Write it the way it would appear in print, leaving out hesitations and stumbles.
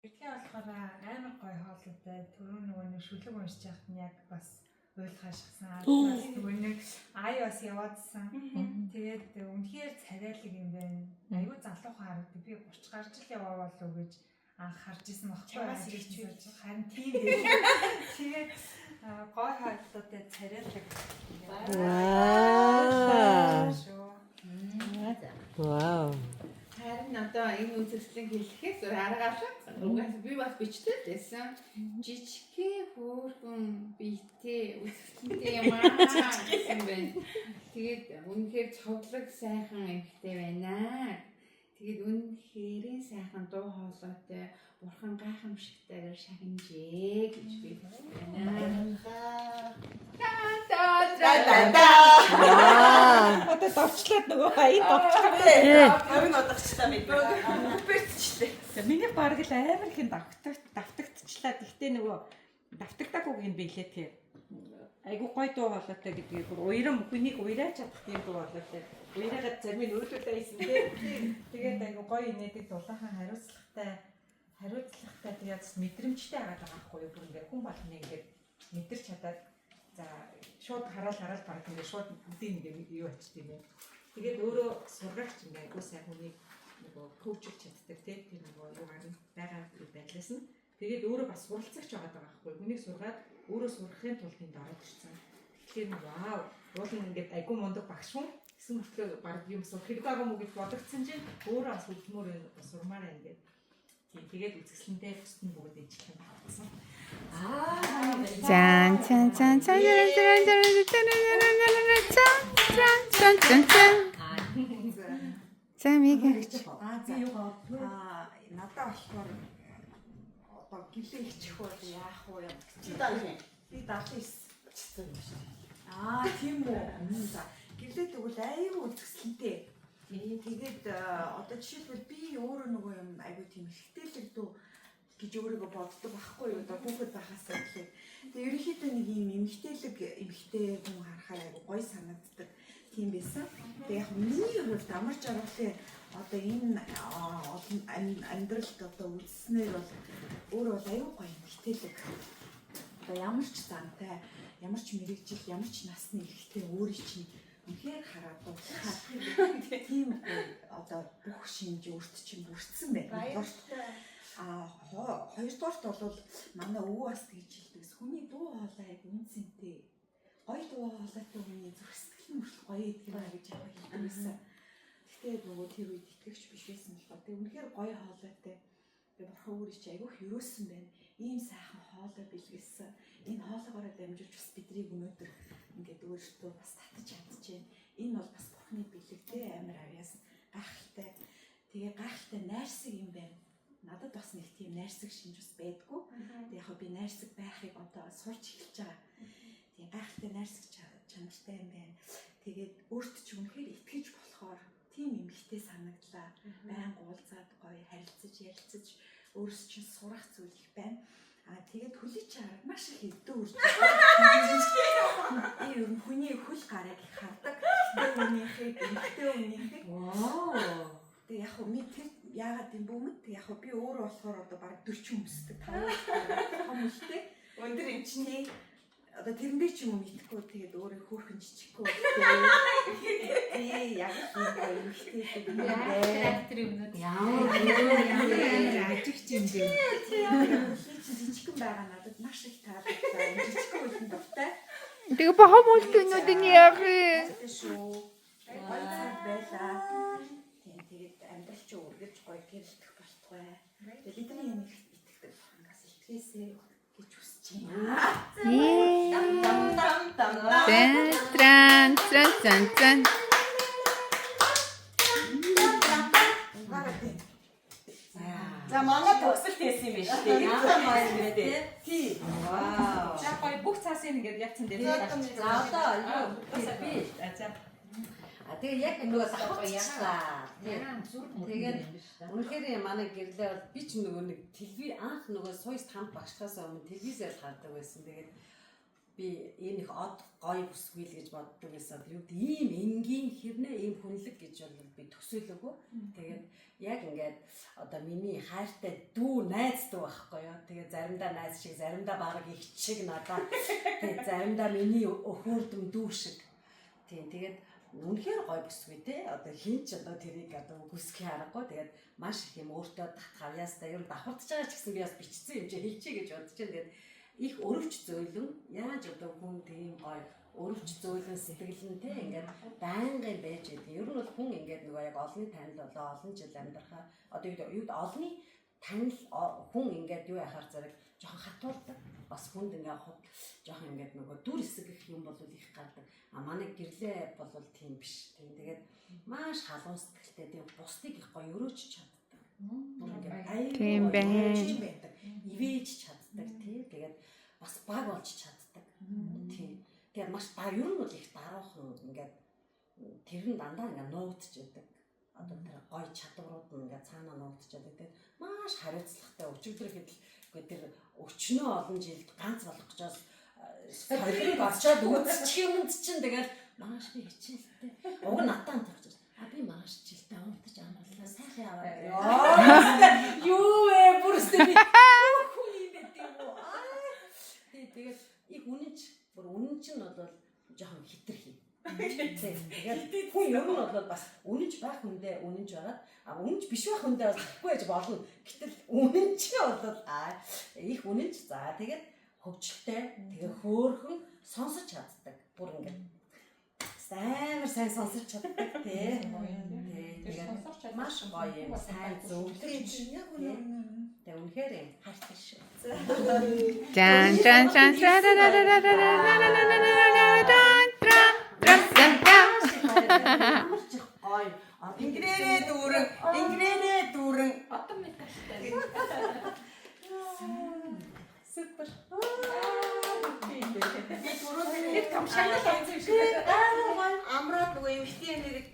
Эртний болохоор амар гоё хоолойтой түрүү нөгөө шүлэг уншиж яхад нь яг бас уйлгаашсан. Араас нөгөө нэг ай бас яваадсан. Тэгээд үнэхээр царайлаг юм байна. Аюу залуухан харагдав. Би 30 гарч ил яваа болов гэж анх харж исэн багчаа. Харин тийм дээ. Тэгээд гоё хоолойтой царайлаг. Вау. Харин одоо энэ үзэсгэлэн хэлэхээс аргаалаа. Угаас би бас бичдэг байсан. Жижигхэн хөөрхөн биетэй үзэсгэлэнтэй юм аа гэсэн байна. Тэгээд үнэхээр цовдлог сайхан эмэгтэй байна. Тэгээд үнэхээр сайхан дуу хоолойтой бурхан гайхамшигтайгаар шагнажээ гэж би байна. Одоо довчлаад нөгөө хаяа довчлаа. Амин одогчлаа мэд. Бүртчлээ. Миний бараг л амар ихэн давтагдчихлаа. Гэхдээ нөгөө давтагдаагүй юм билээ тэгээ. Айгу гой дуу хоолойтой гэдгийг бүр уярам хүнийг уяраач чадах юм дуу хоолойтой. Уяраагаад зарим нь өөрлөлөө ийсэн тэгээ. Тэгээд айгу гой инээдэг дулаахан хариуцлагатай тэгээд мэдрэмжтэй агаад байгаа байхгүй юу? Бүр ингээ хүн болгоны ингээ мэдэрч чадаад за шууд хараад баг ингээ шууд бүдийн ингээ юу ачт юм бэ. Тэгээд өөрөө сургагч ингээ айгу сайн хүнийг нөгөө коучлж чаддаг тийм нөгөө юу гарна байгаа байдлаас нь тэгээд өөрөө бас суралцагч байгаа байхгүй юу? Хүнийг сургаад өөрөө сурахын тулд энд ороод ирсэн. Тэгэхээр вау, уул нь ингээ айгу мундаг багш хүн гэсэн мэтлээ баг юм сурах хэрэг байгаа мó гэж бодогдсон чинь өөрөө бас хөдөлмөр сурмаар ингээд тэгээд үзэсгэлэнтэй бүсдэн бүгд ижих юм болсон. Зан. За мигэж. Би юугаа надад болохоор одоо гэлээ ичих бол яах вэ? Чи даах. Би 79 чицсэн юм шиг. Тийм үү. За гэлээ тэгвэл аюу үзэсгэлэнтэй. Тэгээд одоо жишээлбэл би өөрөө нөгөө юм айгүй тийм ихтэлэг дүү гэж өөрийгөө боддог байхгүй юу? Одоо хүүхэд байхаас эхлээд. Тэгээд ерөнхийдөө нэг юм эмхтэй хүн харахаар айгүй гоё санагддаг тийм байсан. Тэгээд яг миний хувьд амар жаргалын одоо энэ амьдралд одоо үзснээр бол өөрөө бол айгүй гоё эмхтэлэг. Одоо ямар ч зантай, ямар ч мэрэгжил, ямар ч насны эрэгтэй өөрийн чинь үнэхээр хараад дуусах тийм одоо бүх шинж өөрт чинь бүрдсэн байна. Хоёрдугаарт бол манай өвөө бас гэж хэлдэг. Хүний дуу хоолой яг үнцэнтэй. Гоё дуу хоолойтой хүний зүрх сэтгэл мөрөл гоё гэдэг юм гэж яг хэлдэг байсан. Гэхдээ нөгөө тэр үед итгэвч биш байсан л ба. Тэг үнэхээр гоё хоолойтой. Тэг бурхан өөрөө чи айгүйх өрөөсөн байна. Ийм сайхан хоолой бэлгэлсэн. Энэ хоолойгоор дамжуулж бас бидний өнөөдөр ингээд өөртөө бас татаж чадчихээн. Энэ бол бас бурхны бэлэгтэй амар авьяас гайхалтай. Тэгээ гайхалтай найрсаг юм байна. Надад бас нэг тийм найрсаг шинж бас байдгүй. Тэгээ яг би найрсаг байхыг одоо сурч эхэлж байгаа. Тэгээ гайхалтай найрсаг чанартай юм байна. Тэгээд өөрт ч үнэхээр итгэж болохоор тийм эмгтэй санагдлаа. Баян уулзаад гоё харилцаж ярилцаж өөрөөс чинь сурах зүйл их байна. Тэгээд хөлийн чараг маш их өдөө үрж байгаа. Ийм хүний хөл гараг их хардаг. Хүнийхээ эмгтэй хүнийхээ. Тэг яг хөө тэр яагаад юм бүүмэд тэг яг би өөрөө болохоор одоо баг 40 өмсдөг. Том үлтэй. Өндөр юм чинь одоо тэрэндээ ч юм уу мэдхгүй тэгээд өөрөө хөөрхөн жижиггүй. Яг юм эмгтэй Характер юмнууд ямар ажигч юм бэ? Жижигхэн байгаа надад маш их таалагдсан. Жижигхэн үлэн дуртай. Тэгээ бахам үлдэнүүд нь яах вэ? Шүү. Баяцаа байлаа. Тэгээд амьдрал чи үргэлж гоё гэрэлтэх болтугай. Тэгээд бидний юм итгэдэг хангас итгээсэй гэж хүсэж байна. Тран. За манай төгсөлт хийсэн юм байна шүү дээ. Яасан маяг гэдэг. Тий. Вау. За гоё бүх цаасын ингээд явцсан дээр. За одоо юу би. Тэгээ яг нөгөө сахах яахлаа. Тэгээд үнэхээр манай гэрлээ бол би ч нөгөө нэг анх нөгөө сойс хамт багшхаас өмнө телевизээр хардаг байсан. Тэгээд би энэ их од гоё бүсгүй л гэж боддог байсан. Тэр үед ийм энгийн хэрнээ ийм хүнлэг гэж бол би төсөөлөөгүй. Тэгээд яг ингээд одоо миний хайртай дүү найз дүү байхгүй юу. Тэгээд заримдаа найз шиг, заримдаа баг их шиг надаа. Тэгээд заримдаа миний өхөөрдөм дүү шиг. Тэгээд үнэхээр гоё бүсгүй те. Одоо хин ч одоо тэрийг одоо үгүйсгэх аргагүй. Тэгээд маш их юм өөртөө татхавьяастай ер нь давхардж байгаа ч гэсэн би бас бичсэн юм чи хэлчихье гэж бодож байна. Тэгээд их өрөвч зөөлөн яаж одоо хүн тийм гоё өрөвч зөөлөн сэтгэлэнтэй ингээд байнгын байж идэг. Ер нь бол хүн ингээд нөгөө яг олонний танил болоо олон жил амьдрахаа одоо юуд олонний танил хүн ингээд юу яхаар зэрэг жоохон хатуулдаг. Бас хүнд ингээд хот жоохон ингээд нөгөө дүр хэсэг гэх юм бол их гардаг. А манай гэрлээ бол тийм биш. Тэгээд маш халуун сэтгэлтэй тийм бусдыг их гоё өрөөж чаддаг. Тийм байна. Ивэж чаддаг тий. Тэгээд бас баг болж чаддаг. Тийм. Тэгээд маш ер нь бол их даруухан ингээд тэр нь дандаа ингээд нуугдж байдаг. Одоо тэр гоё чадварууд нь ингээд цаанаа нуугдж байдаг. Тэгээд маш хариуцлагатай өчигдөр хэдэл тэр өчнөө олон жилд ганц болох гэж бас солирыг очоод үзчих юмд чинь тэгээд маш би хичээлтэй. Уг нь натаа тавьчих. А би маш хичээлтэй унтаж амарлаа. Сайхан яваа. Юу вэ? Бүрстэ би хүн юм бэ тийм үү? Тэгээд их үнэнч нь бол жоохон хитрхи. Тэгээд хүн ер нь бол бас үнэнч байх хүндээ үнэнч байгаа. А үнэнч биш байх хүндээ бас гэхгүй байж болно. Гэтэл үнэнч бол их үнэнч. За тэгээд хөвчлөлтэй тэгээд хөөрхөн сонсож чаддаг. Бүр ингээд амар сайн сонсож чаддаг тий. Тэгээд маш гоё юм сайн зөвлөж яг үнэ. Тэгээд үнэхээр хайртай шүү. Жан жан жан Ингрээрээ дүүрэн Одоо мэдээ. супер. Би түрүү тэр камшааны таньсан шиг. Амраад нөгөө эмхтэй нэр